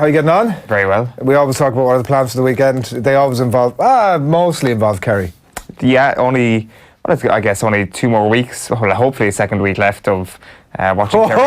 How are you getting on? Very well. We always talk about what are the plans for the weekend. They always mostly involve Kerry. Yeah, I guess only 2 more weeks, well, hopefully a second week left of watching Kerry.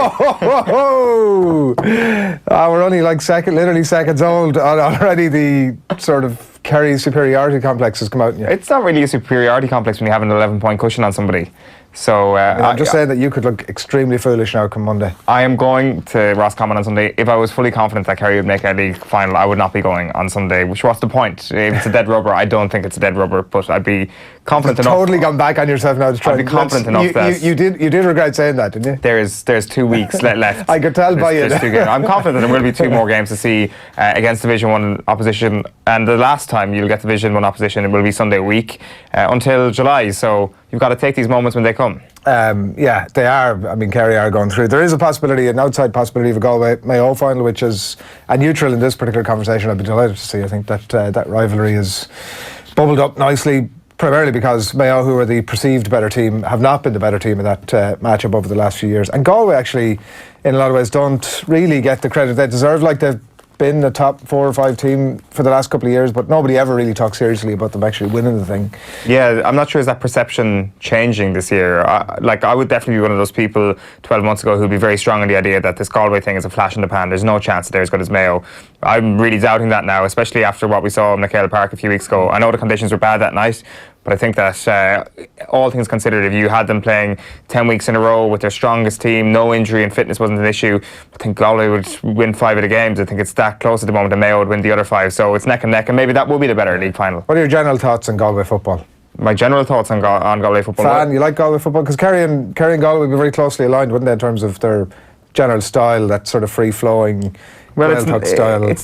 We're only like literally seconds old. Already the sort of Kerry superiority complex has come out in you. It's not really a superiority complex when you have an 11-point cushion on somebody. So I'm just saying that you could look extremely foolish now come Monday. I am going to Roscommon on Sunday. If I was fully confident that Kerry would make a league final, I would not be going on Sunday. Which what's the point? If it's a dead rubber, I don't think it's a dead rubber, but I'd be confident enough. Totally gone back on yourself now to try. I'd be confident enough that you did regret saying that, didn't you? There's 2 weeks left. I could tell by you. I'm confident that there will be 2 more games to see against Division 1 opposition, and the last time you'll get Division 1 opposition, it will be Sunday week until July. So you've got to take these moments when they come. Yeah, they are. I mean, Kerry are going through. There is a possibility, an outside possibility of a Galway Mayo final, which is a neutral in this particular conversation. I'd be delighted to see. I think that that rivalry is bubbled up nicely, primarily because Mayo, who are the perceived better team, have not been the better team in that matchup over the last few years. And Galway actually, in a lot of ways, don't really get the credit they deserve. Like they've been a top 4 or 5 team for the last couple of years, but nobody ever really talks seriously about them actually winning the thing. Yeah, I'm not sure is that perception changing this year. I would definitely be one of those people 12 months ago who'd be very strong in the idea that this Galway thing is a flash in the pan. There's no chance that they're as good as Mayo. I'm really doubting that now, especially after what we saw in McHale Park a few weeks ago. I know the conditions were bad that night, but I think that all things considered, if you had them playing 10 weeks in a row with their strongest team, no injury and fitness wasn't an issue, I think Galway would win 5 of the games. I think it's that close at the moment, and Mayo would win the other 5. So it's neck and neck, and maybe that will be the better league final. What are your general thoughts on Galway football? My general thoughts on Galway football. You like Galway football? Because Kerry and Galway would be very closely aligned, wouldn't they, in terms of their general style, that sort of free-flowing... Well, it's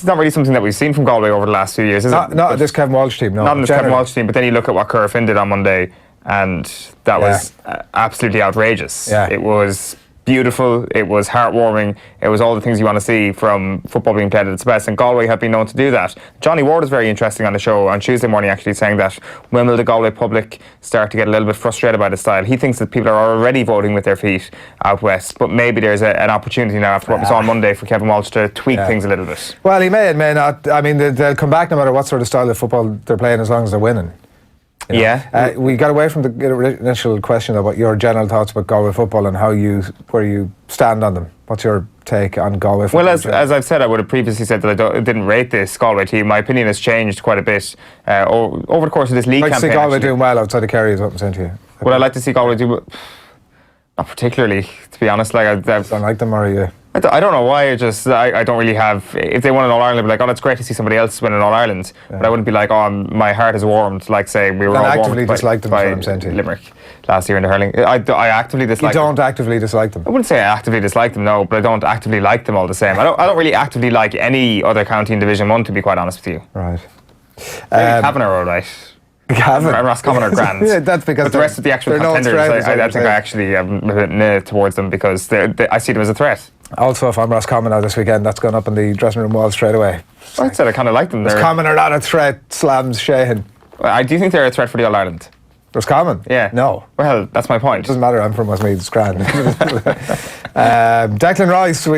not really something that we've seen from Galway over the last few years, is it? Not this Kevin Walsh team, no. Not in this Kevin Walsh team, but then you look at what Cura Finn did on Monday, and that was absolutely outrageous. Yeah. It was beautiful, it was heartwarming, it was all the things you want to see from football being played at its best, and Galway have been known to do that. Johnny Ward is very interesting on the show on Tuesday morning, actually saying that when will the Galway public start to get a little bit frustrated by the style? He thinks that people are already voting with their feet out west, but maybe there's an opportunity now after what we saw on Monday for Kevin Walsh to tweak things a little bit. Well, he may and may not. I mean, they'll come back no matter what sort of style of football they're playing, as long as they're winning. You know? Yeah. We got away from the initial question about your general thoughts about Galway football and where you stand on them. What's your take on Galway football? Well, as I've said, I would have previously said that I didn't rate this Galway team. My opinion has changed quite a bit over the course of this league campaign. I'd like to see Galway doing well outside of Kerry, is what I'm saying to you. Would I like to see Galway do... Not particularly, to be honest. Like, I don't like them, or are you? I don't know why. I don't really have. If they won an All Ireland, I'd be like, oh, it's great to see somebody else win an All Ireland. Yeah. But I wouldn't be like, oh, my heart is warmed. Like, say we were all actively warmed dislike them. by What I'm saying to you. Limerick last year in the hurling. I actively dislike. You don't actively dislike them. I wouldn't say I actively dislike them, no, but I don't actively like them all the same. I don't really actively like any other county in Division 1, to be quite honest with you. Right. Cavan are all right. Cavan and Roscommon are grand. Yeah, that's because but the rest of the actual contenders, I think I actually am a bit nah towards them, because I see them as a threat. Also, if I'm Roscommon now this weekend, that's gone up on the dressing room wall straight away. I said I kind of like them. Roscommon are not a threat, slams Sheehan. I do think they're a threat for the All Ireland. Roscommon? Yeah. No. Well, that's my point. It doesn't matter, I'm from Westmeath, it's grand. Declan Rice,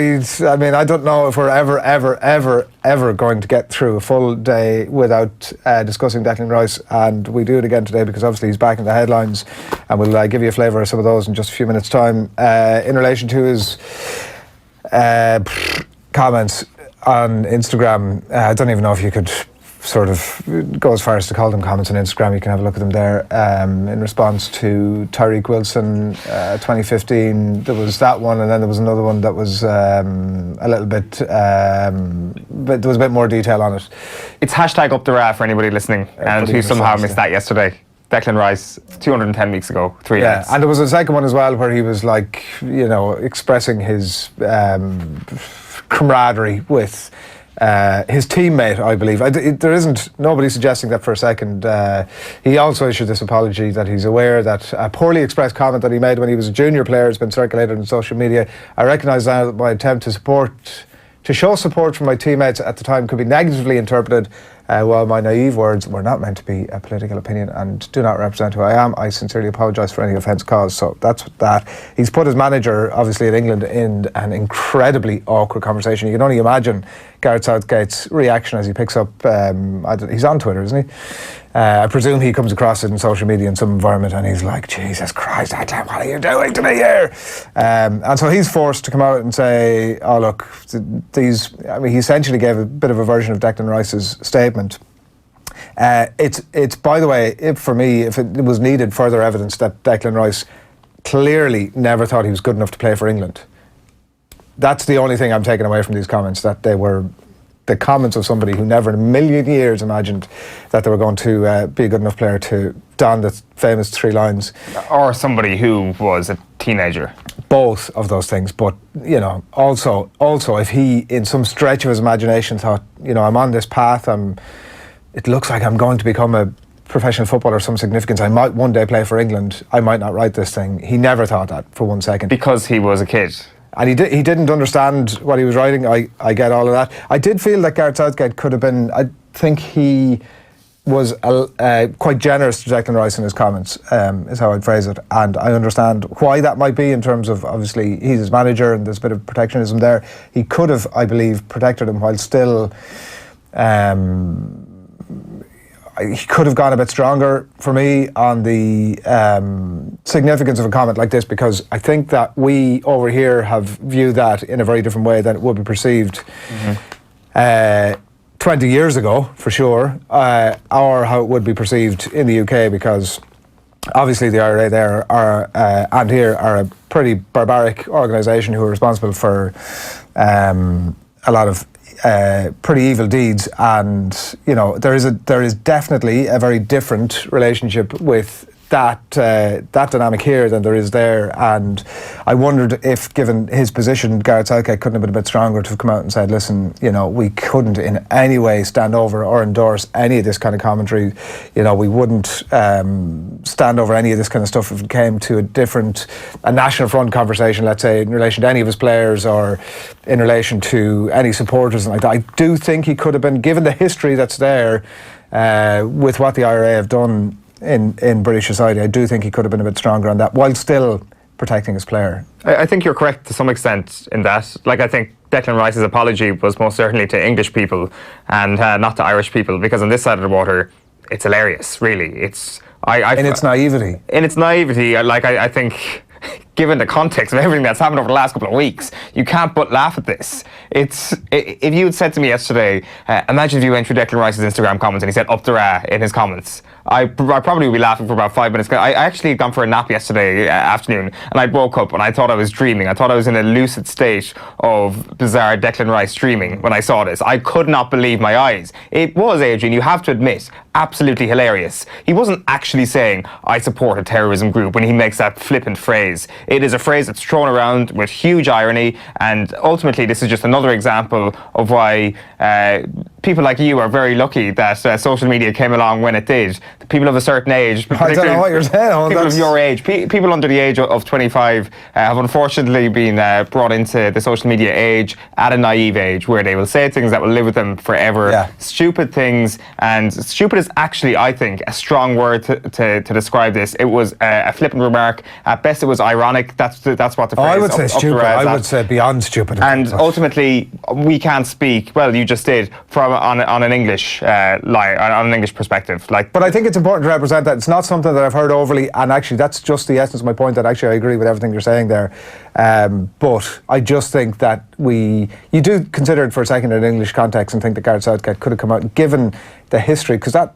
I don't know if we're ever going to get through a full day without discussing Declan Rice, and we do it again today because obviously he's back in the headlines, and we'll give you a flavour of some of those in just a few minutes' time. In relation to his comments on Instagram, I don't even know if you could sort of go as far as to call them comments on Instagram. You can have a look at them there. In response to Tyreek Wilson 2015, there was that one, and then there was another one that was a little bit, but there was a bit more detail on it. It's hashtag up the RA for anybody listening and who somehow missed that yesterday. Declan Rice, 210 weeks ago, 3 minutes. And there was a second one as well where he was like, expressing his camaraderie with his teammate, I believe. There isn't nobody suggesting that for a second. He also issued this apology that he's aware that a poorly expressed comment that he made when he was a junior player has been circulated on social media. I recognise now that my attempt to show support from my teammates at the time could be negatively interpreted While my naive words were not meant to be a political opinion and do not represent who I am, I sincerely apologise for any offence caused. So that's that. He's put his manager, obviously at England, in an incredibly awkward conversation. You can only imagine Gareth Southgate's reaction as he picks up, he's on Twitter, isn't he? I presume he comes across it in social media in some environment and he's like, Jesus Christ, Declan, what are you doing to me here? And so he's forced to come out and say, oh look, he essentially gave a bit of a version of Declan Rice's statement. It's by the way, if it was needed further evidence that Declan Rice clearly never thought he was good enough to play for England. That's the only thing I'm taking away from these comments, that they were the comments of somebody who never in a million years imagined that they were going to be a good enough player to don the famous 3 lines. Or somebody who was a teenager. Both of those things, but you know, also if he, in some stretch of his imagination, thought, you know, I'm on this path, it looks like I'm going to become a professional footballer of some significance, I might one day play for England, I might not write this thing. He never thought that for 1 second. Because he was a kid. And he didn't understand what he was writing. I get all of that. I did feel that Gareth Southgate could have been, I think he was quite generous to Declan Rice in his comments, is how I'd phrase it. And I understand why that might be, in terms of, obviously, he's his manager and there's a bit of protectionism there. He could have, I believe, protected him while still... he could have gone a bit stronger for me on the significance of a comment like this, because I think that we over here have viewed that in a very different way than it would be perceived 20 years ago, for sure, or how it would be perceived in the UK, because obviously the IRA there are and here are a pretty barbaric organisation who are responsible for a lot of pretty evil deeds, and you know, there is definitely a very different relationship with that dynamic here than there is there. And I wondered if, given his position, Gareth Southgate couldn't have been a bit stronger to have come out and said, listen, you know, we couldn't in any way stand over or endorse any of this kind of commentary. You know, we wouldn't stand over any of this kind of stuff if it came to a National Front conversation, let's say, in relation to any of his players or in relation to any supporters and like that. I do think he could have been, given the history that's there with what the IRA have done in British society, I do think he could have been a bit stronger on that, while still protecting his player. I think you're correct to some extent in that. Like, I think Declan Rice's apology was most certainly to English people and not to Irish people, because on this side of the water, it's hilarious, really. In its naivety. In its naivety, I think, given the context of everything that's happened over the last couple of weeks, you can't but laugh at this. If you had said to me yesterday, imagine if you went through Declan Rice's Instagram comments and he said up the ra in his comments, I probably would be laughing for about 5 minutes. I actually had gone for a nap yesterday afternoon, and I woke up and I thought I was dreaming. I thought I was in a lucid state of bizarre Declan Rice dreaming when I saw this. I could not believe my eyes. It was, Adrian, you have to admit, absolutely hilarious. He wasn't actually saying, I support a terrorism group, when he makes that flippant phrase. It is a phrase that's thrown around with huge irony, and ultimately this is just another example of why people like you are very lucky that social media came along when it did. People of a certain age, I don't know what you're saying. People of your age, people under the age of 25 have unfortunately been brought into the social media age at a naive age, where they will say things that will live with them forever. Yeah. Stupid things, and stupid is actually, I think, a strong word to describe this. It was a flippant remark. At best, it was ironic. That's what the phrase. I would say stupid. I would say beyond stupid. And ultimately, we can't speak. Well, you just did from on an English on an English perspective. But I think it's important to represent that it's not something that I've heard overly. And actually, that's just the essence of my point. That actually, I agree with everything you're saying there. But I just think that you do consider it for a second in an English context and think that Gareth Southgate could have come out, given the history, because that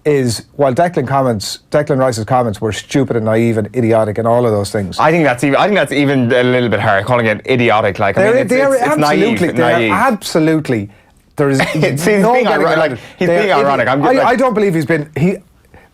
is, while Declan Rice's comments were stupid and naive and idiotic and all of those things. I think that's even a little bit hard, calling it idiotic. It's naive. Absolutely. There is he's being ironic. I don't believe he's been.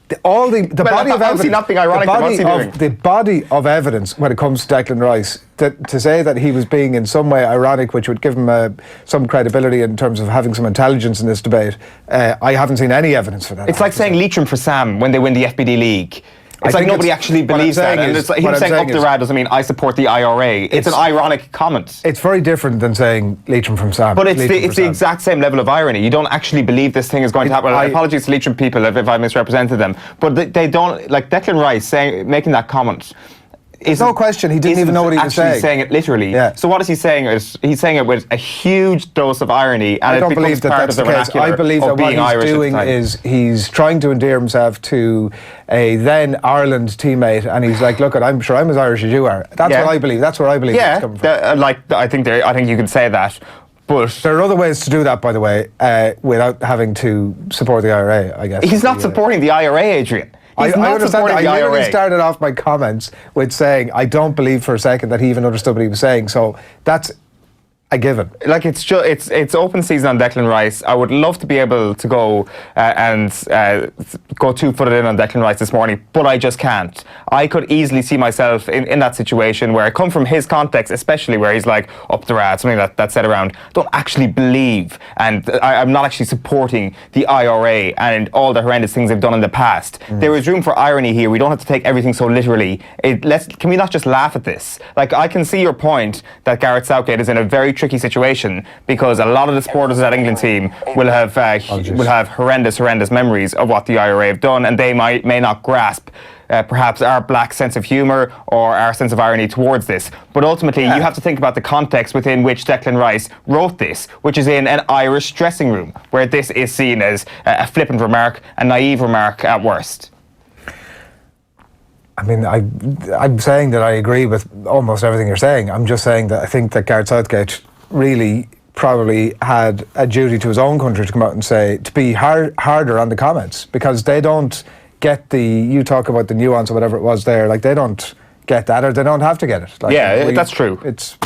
The body of evidence. Not being ironic. The body of evidence when it comes to Declan Rice, to say that he was being in some way ironic, which would give him some credibility in terms of having some intelligence in this debate, I haven't seen any evidence for that. It's like saying Leitrim for Sam when they win the FBD League. It's like nobody actually believes that. And it's like him saying up the rad doesn't mean I support the IRA. It's an ironic comment. It's very different than saying Leitrim from Sam. But it's the exact same level of irony. You don't actually believe this thing is going to happen. Apologies to Leitrim people if I misrepresented them. But they don't, like Declan Rice making that comment. There's no question he didn't even know what he was saying. Actually saying it literally. Yeah. So what is he saying? He's saying it with a huge dose of irony, and I don't it becomes believe that part that's of the the case. vernacular I believe of that being what he's Irish doing is he's trying to endear himself to a then Ireland teammate, and he's like, "Look, I'm sure I'm as Irish as you are." That's what I believe. That's where I believe it's coming from. I think you can say that. But there are other ways to do that, by the way, without having to support the IRA, I guess. He's not supporting the IRA, Adrian. I understand that. I literally started off my comments with saying I don't believe for a second that he even understood what he was saying. So that's a given. Like it's open season on Declan Rice. I would love to be able to go and go 2-footed in on Declan Rice this morning, but I just can't. I could easily see myself in that situation where I come from his context, especially where he's like up the rat, something that's said around. Don't actually believe, and I'm not actually supporting the IRA and all the horrendous things they've done in the past. There is room for irony here. We don't have to take everything so literally. Can we not just laugh at this? Like, I can see your point that Gareth Southgate is in a very tricky situation because a lot of the supporters of that England team will have horrendous memories of what the IRA have done, and they may not grasp perhaps our black sense of humour or our sense of irony towards this. But ultimately, you have to think about the context within which Declan Rice wrote this, which is in an Irish dressing room, where this is seen as a flippant remark, a naive remark at worst. I mean, I'm saying that I agree with almost everything you're saying. I'm just saying that I think that Gareth Southgate really probably had a duty to his own country to come out and say, to be harder on the comments, because they don't get you talk about the nuance or whatever it was there, like they don't get that, or they don't have to get it. Like, that's true. It's,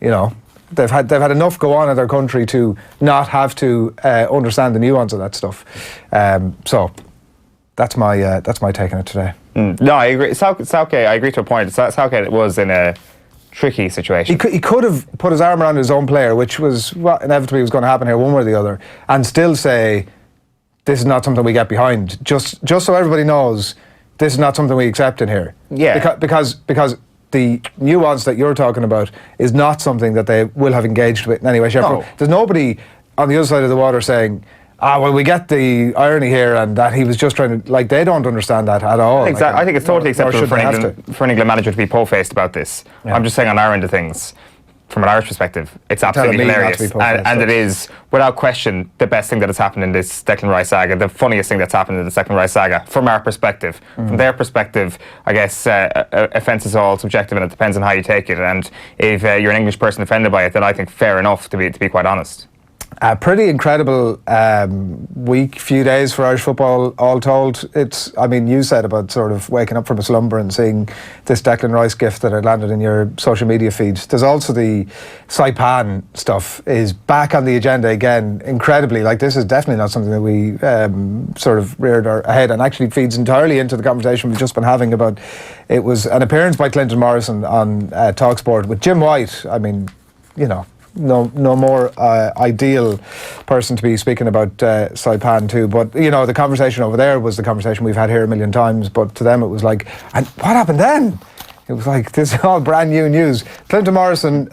they've had enough go on in their country to not have to understand the nuance of that stuff. So that's my take on it today. No, I agree. Southgate, I agree to a point. Southgate was in a tricky situation. He could have put his arm around his own player, which was what inevitably was going to happen here, one way or the other, and still say, this is not something we get behind. Just so everybody knows, this is not something we accept in here. Yeah. Because the nuance that you're talking about is not something that they will have engaged with in any way, shape, or form. There's nobody on the other side of the water saying, well, we get the irony here, and that he was just trying to, like, they don't understand that at all. Exactly. I think it's totally acceptable for an England manager to be po-faced about this. Yeah. I'm just saying on our end of things, from an Irish perspective, it's absolutely hilarious. And it is, without question, the best thing that has happened in this Declan Rice saga, the funniest thing that's happened in the Declan Rice saga, from our perspective. From their perspective, I guess offence is all subjective, and it depends on how you take it. And if you're an English person offended by it, then I think fair enough, to be quite honest. Pretty incredible few days for Irish football, all told. You said about sort of waking up from a slumber and seeing this Declan Rice gift that had landed in your social media feeds. There's also the Saipan stuff is back on the agenda again, incredibly. Like, this is definitely not something that we sort of reared our head, and actually feeds entirely into the conversation we've just been having about. It was an appearance by Clinton Morrison on TalkSport with Jim White. I mean, no more ideal person to be speaking about Saipan too, but the conversation over there was the conversation we've had here a million times, but to them it was like, and what happened then? It was like, this is all brand new news. Clinton Morrison,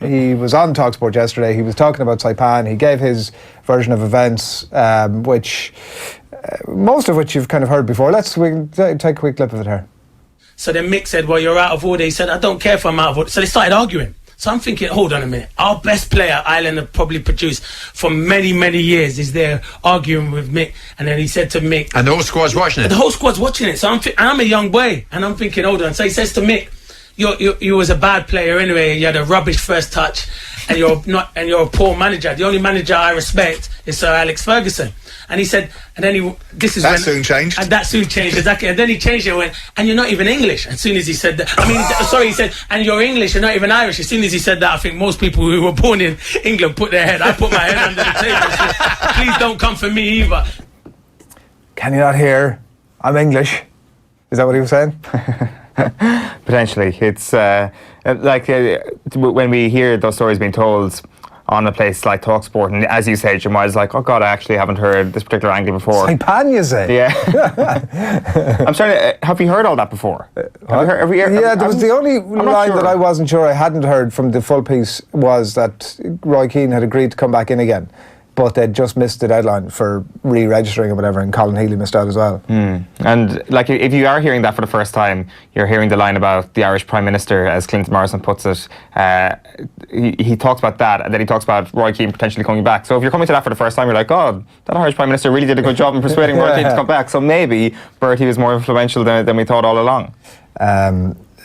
he was on TalkSport yesterday. He was talking about Saipan. He gave his version of events, which most of which you've kind of heard before. We take a quick clip of it here. So then Mick said, well, you're out of order. He said, I don't care if I'm out of order. So they started arguing. So I'm thinking, hold on a minute. Our best player Ireland have probably produced for many, many years is there arguing with Mick. And then he said to Mick... And the whole squad's watching it. The whole squad's watching it. So I'm a young boy. And I'm thinking, hold on. So he says to Mick, you was a bad player anyway. You had a rubbish first touch. And you're a poor manager. The only manager I respect is Sir Alex Ferguson. And he said, and then that soon changed. And that soon changed, exactly. And then he changed it and went, and you're not even English. As soon as he said that, he said, and you're English, you're not even Irish. As soon as he said that, I think most people who were born in England I put my head under the table and said, please don't come for me either. Can you not hear? I'm English. Is that what he was saying? Potentially. It's when we hear those stories being told, on a place like TalkSport, and as you say, Jim, I was like, oh God, I actually haven't heard this particular angle before. Saipan, you say? Yeah. I'm sorry, have you heard all that before? Have you heard, there was the only line that I wasn't sure I hadn't heard from the full piece was that Roy Keane had agreed to come back in again, but they'd just missed the deadline for re-registering or whatever, and Colin Healy missed out as well. And like, if you are hearing that for the first time, you're hearing the line about the Irish Prime Minister, as Clinton Morrison puts it. He talks about that, and then he talks about Roy Keane potentially coming back. So if you're coming to that for the first time, you're like, oh, that Irish Prime Minister really did a good job in persuading Roy Keane to come back. So maybe Bertie was more influential than we thought all along.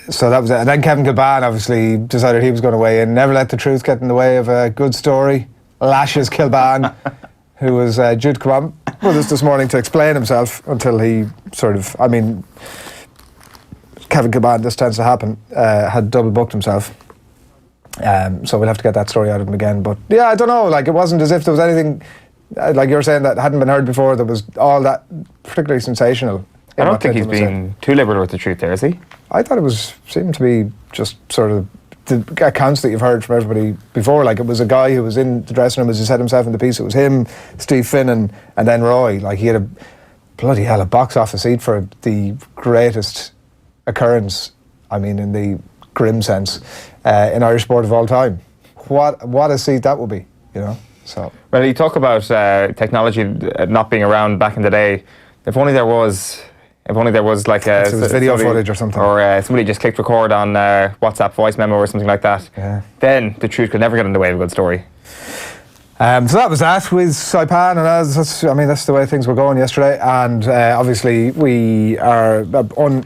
So that was it. And then Kevin Kilbane obviously decided he was going to weigh in. Never let the truth get in the way of a good story. Lashes Kilbane, who was due to come on with us this morning to explain himself until he Kevin Kilbane, this tends to happen, had double booked himself. So we'll have to get that story out of him again. But yeah, I don't know, like, it wasn't as if there was anything, like you were saying, that hadn't been heard before, that was all that particularly sensational. I don't think he's been too liberal with the truth there, is he? I thought seemed to be just sort of the accounts that you've heard from everybody before. Like, it was a guy who was in the dressing room, as he said himself in the piece. It was him, Steve Finnan, and then Roy. Like, he had a box office seat for the greatest occurrence, I mean, in the grim sense, in Irish sport of all time. What a seat that would be, you know. So. Well, you talk about technology not being around back in the day. If only there was like a video footage or something, or somebody just clicked record on WhatsApp voice memo or something like that. Yeah. Then the truth could never get in the way of a good story. So that was that with Saipan, and that's the way things were going yesterday. And obviously we are on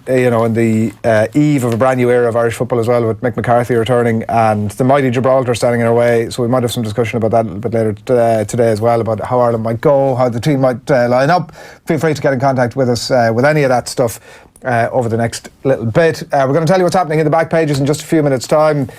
the eve of a brand new era of Irish football as well, with Mick McCarthy returning and the mighty Gibraltar standing in our way. So we might have some discussion about that a little bit later today as well, about how Ireland might go, how the team might line up. Feel free to get in contact with us with any of that stuff over the next little bit. We're going to tell you what's happening in the back pages in just a few minutes' time.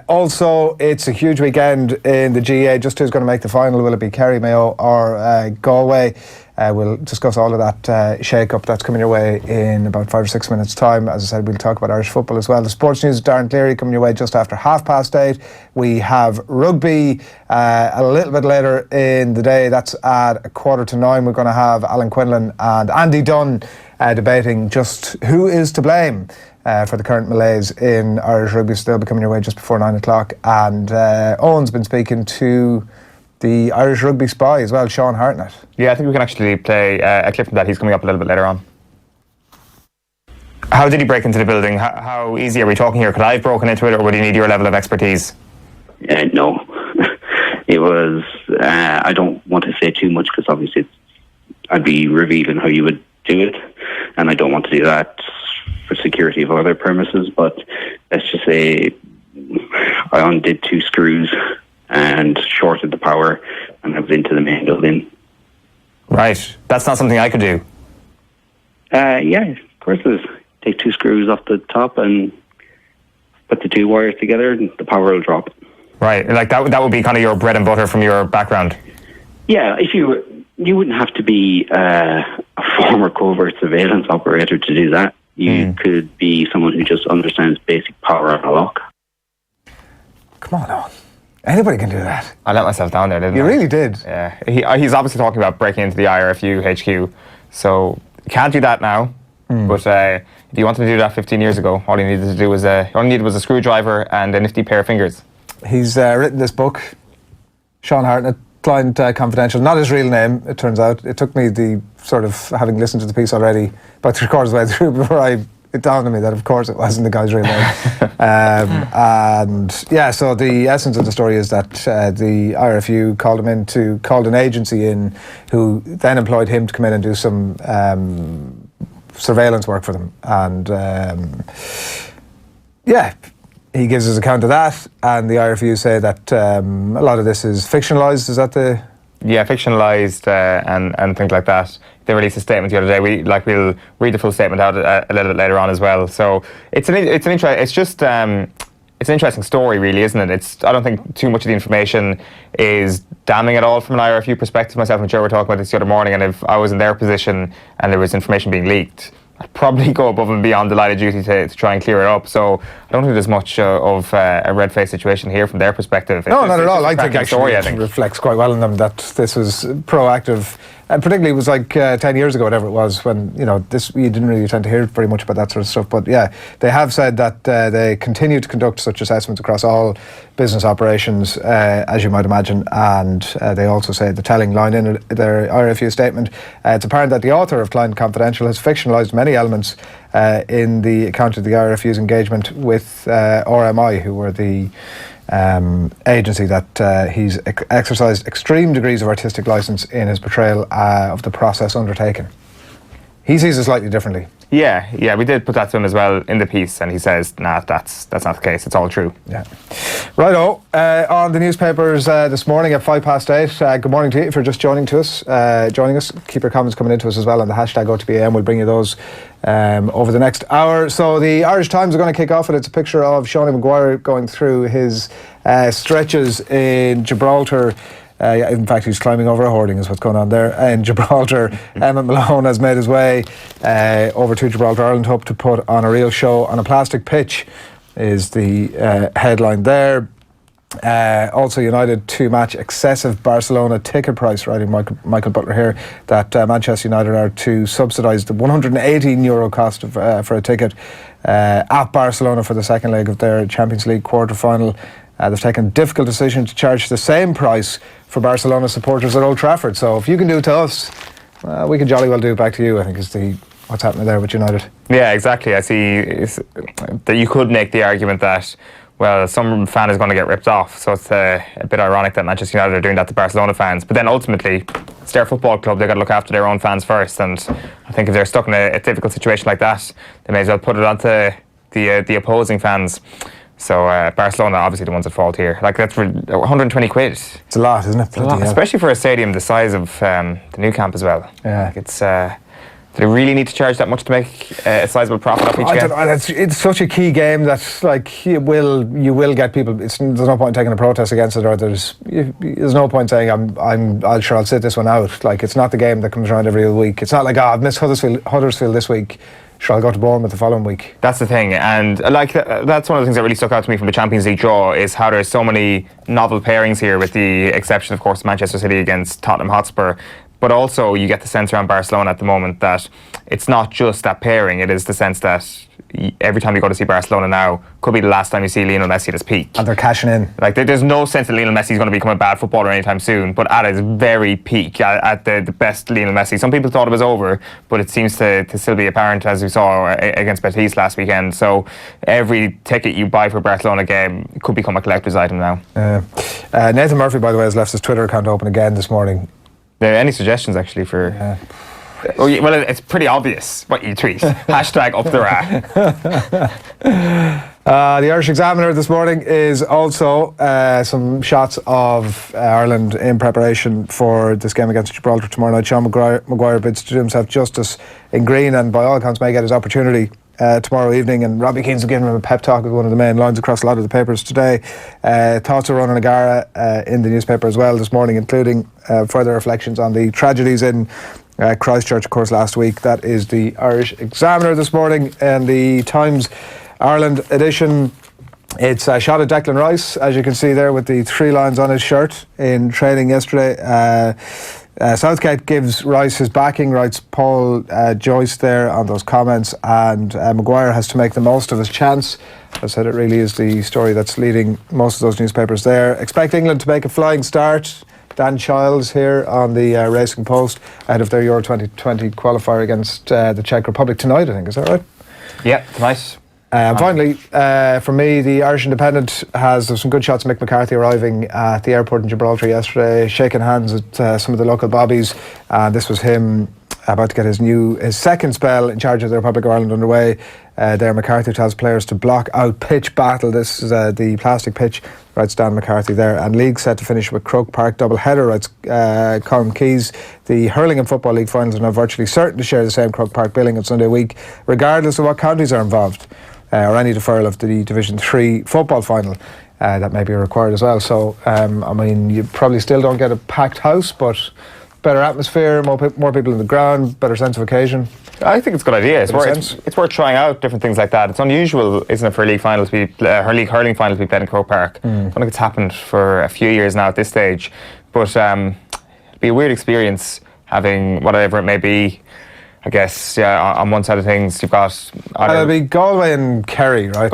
Also, it's a huge weekend in the GA. Just who's going to make the final? Will it be Kerry, Mayo or Galway? We'll discuss all of that shake-up that's coming your way in about 5 or 6 minutes' time. As I said, we'll talk about Irish football as well. The sports news with Darren Cleary coming your way just after 8:30. We have rugby a little bit later in the day. That's at 9:15. We're going to have Alan Quinlan and Andy Dunn debating just who is to blame for the current malaise in Irish rugby. So they'll be coming your way just before 9 o'clock. And Owen's been speaking to the Irish rugby spy as well, Sean Hartnett. Yeah, I think we can actually play a clip from that. He's coming up a little bit later on. How did he break into the building? How easy are we talking here? Could I have broken into it, or would he need your level of expertise? No. It was, I don't want to say too much, because obviously I'd be revealing how you would do it, and I don't want to do that for security of other premises, but let's just say I undid 2 screws and shorted the power, and I was into the main building. Right. That's not something I could do. Yeah, of course it is. Take 2 screws off the top and put the 2 wires together, and the power will drop. Right. Like that would be kind of your bread and butter from your background. Yeah, if you wouldn't have to be a former covert surveillance operator to do that. You could be someone who just understands basic power on a lock. Come on. Anybody can do that. I let myself down there, didn't I? You really did. Yeah. He's obviously talking about breaking into the IRFU HQ. So you can't do that now. But if you wanted to do that 15 years ago, all you needed to do was a screwdriver and a nifty pair of fingers. He's written this book, Sean Hartnett, Client Confidential. Not his real name, it turns out. It took me the sort of, having listened to the piece already, about 3/4 of the way through before it dawned on me that of course it wasn't the guy's real name. And yeah, so the essence of the story is that the IRFU called an agency in who then employed him to come in and do some surveillance work for them. And he gives his account of that, and the IRFU say that a lot of this is fictionalised. Is that the... Yeah, fictionalised and things like that. They released a statement the other day. We'll read the full statement out a little bit later on as well. So it's an interesting story, really, isn't it? I don't think too much of the information is damning at all from an IRFU perspective. Myself and Joe were talking about this the other morning, and if I was in their position and there was information being leaked, probably go above and beyond the line of duty to try and clear it up. So I don't think there's much of a red face situation here from their perspective. No, not at all. I think actually it reflects quite well on them that this was proactive. And particularly it was like 10 years ago, whatever it was, when, this, you didn't really tend to hear very much about that sort of stuff. But yeah, they have said that they continue to conduct such assessments across all business operations, as you might imagine. And they also say the telling line in their RFU statement, it's apparent that the author of Client Confidential has fictionalised many elements in the account of the RFU's engagement with RMI, who were the agency that he's exercised extreme degrees of artistic licence in his portrayal of the process undertaken. He sees it slightly differently. Yeah, we did put that to him as well in the piece, and he says, nah, that's not the case, it's all true. Yeah. Righto, on the newspapers this morning at 8:05, good morning to you if you're just joining us. Keep your comments coming into us as well on the hashtag OTB AM. We'll bring you those over the next hour. So the Irish Times are going to kick off, and it's a picture of Sean Maguire going through his stretches in Gibraltar. In fact, he's climbing over a hoarding is what's going on there in Gibraltar. Emmett Malone has made his way over to Gibraltar Ireland Hub to put on a real show on a plastic pitch is the headline there. Also, United to match excessive Barcelona ticket price, writing Michael Butler here, that Manchester United are to subsidise the €118 cost for a ticket at Barcelona for the second leg of their Champions League quarter-final. They've taken a difficult decision to charge the same price for Barcelona supporters at Old Trafford. So if you can do it to us, we can jolly well do it back to you, I think is what's happening there with United. Yeah, exactly. I see that you could make the argument that, well, some fan is going to get ripped off. So it's a bit ironic that Manchester United are doing that to Barcelona fans. But then ultimately, it's their football club. They've got to look after their own fans first. And I think if they're stuck in a difficult situation like that, they may as well put it onto the opposing fans. So Barcelona are obviously the ones at fault here. Like, that's for 120 quid. It's a lot, isn't it? It's a lot, especially for a stadium the size of the new camp as well. Yeah. Like, it's do they really need to charge that much to make a sizable profit off each game? It's such a key game that, like, you will get people. There's no point taking a protest against it, or there's no point saying I'll sit this one out. Like, it's not the game that comes around every week. It's not like, I've missed Huddersfield this week, sure, I'll go to Bournemouth the following week. That's the thing, and like that's one of the things that really stuck out to me from the Champions League draw is how there's so many novel pairings here, with the exception, of course, Manchester City against Tottenham Hotspur. But also you get the sense around Barcelona at the moment that it's not just that pairing, it is the sense that every time you go to see Barcelona now could be the last time you see Lionel Messi at his peak. And they're cashing in. Like, there's no sense that Lionel Messi is going to become a bad footballer anytime soon, but at his very peak, at the best Lionel Messi. Some people thought it was over, but it seems to still be apparent, as we saw against Betis last weekend. So every ticket you buy for a Barcelona game could become a collector's item now. Nathan Murphy, by the way, has left his Twitter account open again this morning. Any suggestions actually for... Oh, well, it's pretty obvious what you tweet. Hashtag up the ra. The Irish Examiner this morning is also some shots of Ireland in preparation for this game against Gibraltar tomorrow night. Sean Maguire bids to do himself justice in green, and by all accounts may get his opportunity tomorrow evening, and Robbie Keane's giving him a pep talk with one of the main lines across a lot of the papers today. Thoughts of Ronan O'Gara in the newspaper as well this morning, including further reflections on the tragedies in Christchurch, of course, last week. That is the Irish Examiner this morning. And the Times Ireland edition, it's a shot at Declan Rice, as you can see there, with the 3 lines on his shirt in training yesterday. Southgate gives Rice his backing, writes Paul Joyce there on those comments, and Maguire has to make the most of his chance. I said it really is the story that's leading most of those newspapers there. Expect England to make a flying start. Dan Childs here on the Racing Post ahead of their Euro 2020 qualifier against the Czech Republic tonight, I think. Is that right? Yeah, nice. Finally, for me, the Irish Independent has some good shots of Mick McCarthy arriving at the airport in Gibraltar yesterday, shaking hands with some of the local bobbies. This was him about to get his second spell in charge of the Republic of Ireland underway. There, McCarthy tells players to block out pitch battle. This is the plastic pitch, writes Dan McCarthy there. And league set to finish with Croke Park double header, writes Colin Keys. The Hurling and Football League finals are now virtually certain to share the same Croke Park billing on Sunday week, regardless of what counties are involved, or any deferral of the Division 3 football final that may be required as well. So, I mean, you probably still don't get a packed house, but better atmosphere, more people in the ground, better sense of occasion? I think it's a good idea. It's worth trying out different things like that. It's unusual, isn't it, for league finals to be league hurling finals to be played in Croke Park. I don't think it's happened for a few years now at this stage, but it'd be a weird experience having whatever it may be. I guess, on one side of things, you've got... It'll be Galway and Kerry, right?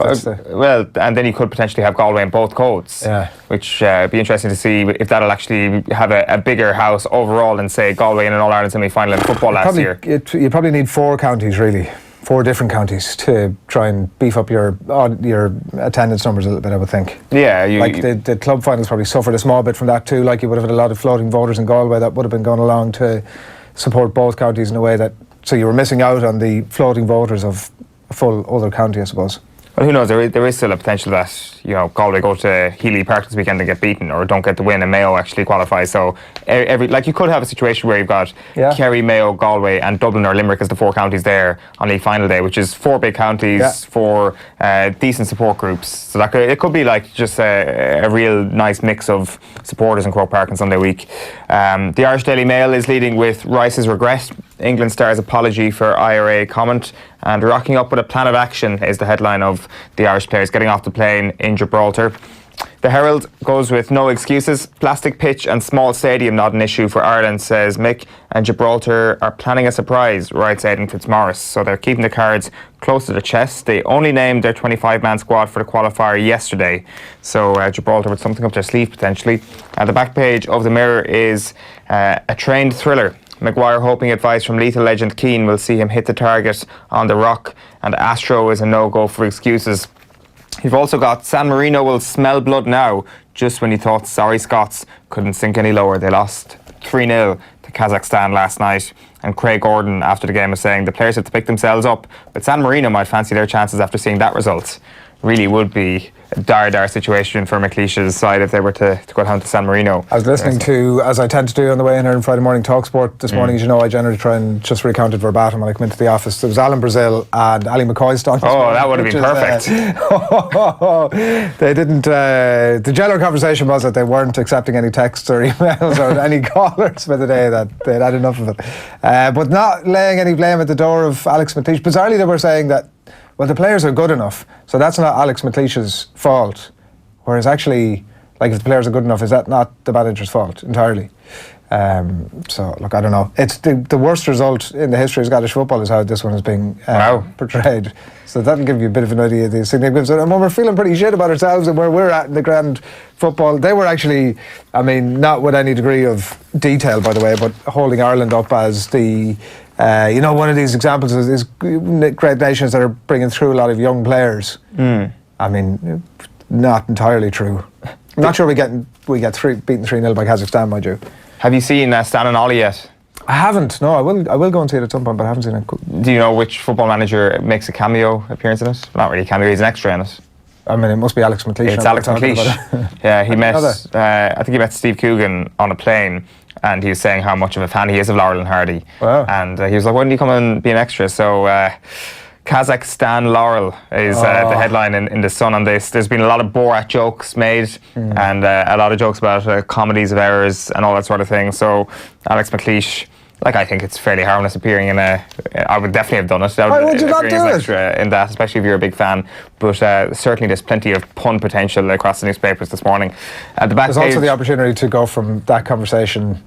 Well, and then you could potentially have Galway in both codes, which would be interesting to see if that'll actually have a bigger house overall than, say, Galway in an All-Ireland semi-final in football last year. You probably need 4 counties, really. 4 different counties to try and beef up your attendance numbers a little bit, I would think. Yeah. The club finals probably suffered a small bit from that too. Like, you would have had a lot of floating voters in Galway that would have been going along to support both counties in a way that... So you were missing out on the floating voters of a full other county, I suppose. Well, who knows? There is still a potential that Galway go to Healy Park this weekend and get beaten, or don't get the win, and Mayo actually qualify. So you could have a situation where you've got Kerry, Mayo, Galway, and Dublin or Limerick as the 4 counties there on league final day, which is 4 big counties, 4 decent support groups. So it could be like just a real nice mix of supporters in Croke Park on Sunday week. The Irish Daily Mail is leading with Rice's regret, England star's apology for IRA comment, and rocking up with a plan of action is the headline of the Irish players getting off the plane in Gibraltar. The Herald goes with no excuses. Plastic pitch and small stadium not an issue for Ireland, says Mick, and Gibraltar are planning a surprise, writes Aidan Fitzmaurice. So they're keeping the cards close to the chest. They only named their 25-man squad for the qualifier yesterday. So Gibraltar with something up their sleeve potentially. The back page of the Mirror is a trained thriller. Maguire hoping advice from lethal legend Keane will see him hit the target on the rock, and Astro is a no-go for excuses. You've also got San Marino will smell blood now, just when you thought sorry Scots couldn't sink any lower. They lost 3-0 to Kazakhstan last night, and Craig Gordon after the game was saying the players have to pick themselves up, but San Marino might fancy their chances after seeing that result. Really would be a dire situation for McLeish's side if they were to go down to San Marino. I was listening to, as I tend to do on the way in here on Friday morning Talksport this morning, as you know, I generally try and just recount it verbatim when I come into the office. There was Alan Brazil and Ali McCoy's done. Oh, that would have been perfect. They didn't, the general conversation was that they weren't accepting any texts or emails or any callers for the day, that they'd had enough of it. But not laying any blame at the door of Alex McLeish. Bizarrely, they were saying that, well, the players are good enough, so that's not Alex McLeish's fault. Whereas actually, like, if the players are good enough, is that not the manager's fault entirely? So, look, I don't know. It's the worst result in the history of Scottish football is how this one is being portrayed. So that'll give you a bit of an idea of the significance. And when we're feeling pretty shit about ourselves and where we're at in the grand football, they were actually, I mean, not with any degree of detail, by the way, but holding Ireland up as the... one of these examples is these great nations that are bringing through a lot of young players. I mean, not entirely true. I'm not sure we get beaten 3-0 by Kazakhstan, mind you. Have you seen Stan and Ollie yet? I haven't. No, I will go and see it at some point, but I haven't seen it. Do you know which football manager makes a cameo appearance in it? Not really a cameo, he's an extra in it. I mean, it must be Alex McLeish. It's Alex McLeish. Yeah, he met. I think he met Steve Coogan on a plane, and he was saying how much of a fan he is of Laurel and Hardy. Wow. And he was like, "Why don't you come and be an extra?" So Kazakhstan Laurel is the headline in the Sun on this. There's been a lot of Borat jokes made, and a lot of jokes about comedies of errors and all that sort of thing. So Alex McLeish, like, I think it's fairly harmless appearing in I would definitely have done it. Why would you not do it? Extra in that, especially if you're a big fan. But certainly there's plenty of pun potential across the newspapers this morning. At the back there's page, also the opportunity to go from that conversation,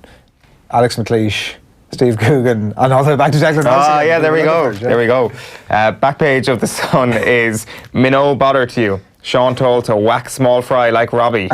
Alex McLeish, Steve Coogan, and all the way back to Declan Rice. Yeah, there we go. There we go. Back page of the Sun is Minnow bother to you. Sean told to whack small fry like Robbie.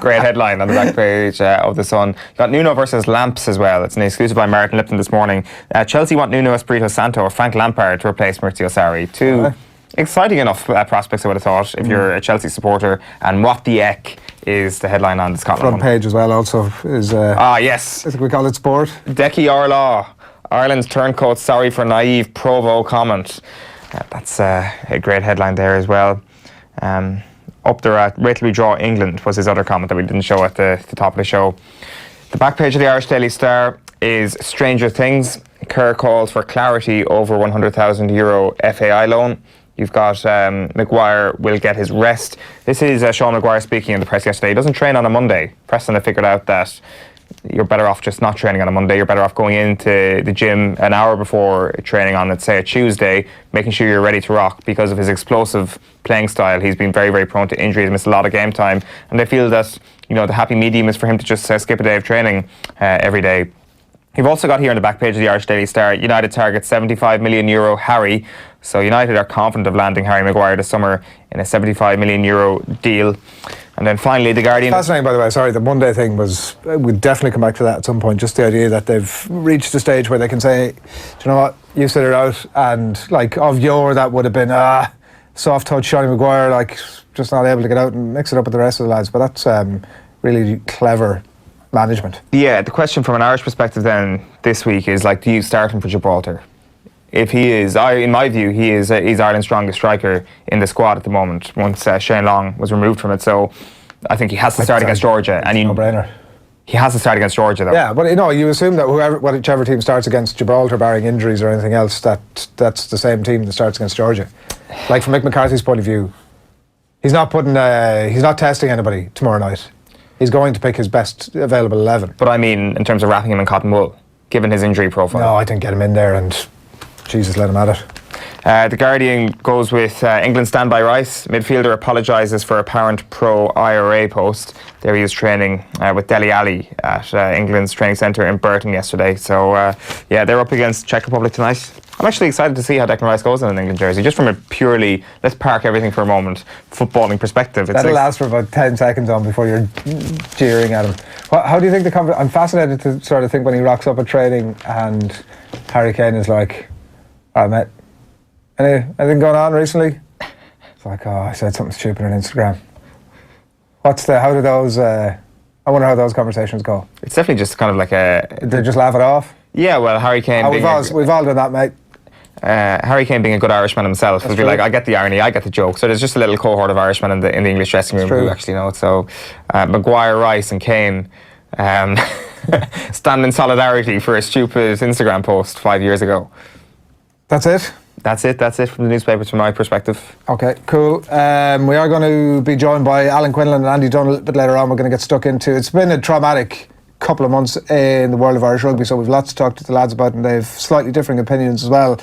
Great headline on the back page of the Sun. Got Nuno versus Lamps as well. It's an exclusive by Martin Lipton this morning. Chelsea want Nuno Espirito Santo or Frank Lampard to replace Maurizio Sarri. Two exciting enough prospects, I would have thought, if you're a Chelsea supporter. And what the heck is the headline on the Scotland front page as well also is... yes. I think we call it sport. Decky Orlaw. Ireland's turncoat sorry for naive Provo comment. That's a great headline there as well. Up there at wait till we draw England was his other comment that we didn't show at the top of the show. The back page of the Irish Daily Star is Stranger Things. Kerr calls for clarity over €100,000 FAI loan. You've got Maguire will get his rest. This is Sean Maguire speaking in the press yesterday. He doesn't train on a Monday. Preston have figured out that you're better off just not training on a Monday. You're better off going into the gym an hour before training on, let's say, a Tuesday, making sure you're ready to rock. Because of his explosive playing style, he's been very, very prone to injuries, missed a lot of game time, and they feel that, you know, the happy medium is for him to just skip a day of training every day. You've also got here on the back page of the Irish Daily Star, United targets €75 million Harry. So United are confident of landing Harry Maguire this summer in a €75 million deal. And then finally, The Guardian... Fascinating, by the way. Sorry, the Monday thing was... We'd definitely come back to that at some point. Just the idea that they've reached a stage where they can say, do you know what, you sit it out. And, like, of yore, that would have been, soft touch, Johnny Maguire, like, just not able to get out and mix it up with the rest of the lads. But that's really clever management. Yeah, the question from an Irish perspective then this week is, like, do you start him for Gibraltar? If he is, in my view, he's Ireland's strongest striker in the squad at the moment, once Shane Long was removed from it. So I think he has to start against Georgia. And no-brainer. He has to start against Georgia, though. Yeah, but, you know, you assume that whichever team starts against Gibraltar, barring injuries or anything else, that's the same team that starts against Georgia. Like, from Mick McCarthy's point of view, he's not testing anybody tomorrow night. He's going to pick his best available 11. But I mean, in terms of wrapping him in cotton wool, given his injury profile. No, I think get him in there and, Jesus, let him at it. The Guardian goes with England standby Rice. Midfielder apologises for apparent pro-IRA post. There he was training with Dele Alli at England's training centre in Burton yesterday. So, yeah, they're up against Czech Republic tonight. I'm actually excited to see how Declan Rice goes in an England jersey, just from a purely, let's park everything for a moment, footballing perspective. That'll last for about 10 seconds on before you're jeering at him. How do you think I'm fascinated to sort of think when he rocks up at training and Harry Kane is like, all right, mate, anything going on recently? It's like, oh, I said something stupid on Instagram. How do those, I wonder how those conversations go. It's definitely just kind of like They just laugh it off? Yeah, well, Harry Kane... we've all done that, mate. Harry Kane being a good Irishman himself would be like, I get the irony, I get the joke. So there's just a little cohort of Irishmen in the English dressing room who actually know it. So Maguire, Rice and Kane stand in solidarity for a stupid Instagram post 5 years ago. That's it? That's it from the newspapers from my perspective. Okay, cool. We are going to be joined by Alan Quinlan and Andy Dunn a little bit later on. We're going to get stuck into... It's been a traumatic couple of months in the world of Irish rugby, so we've lots to talk to the lads about, and they've slightly differing opinions as well.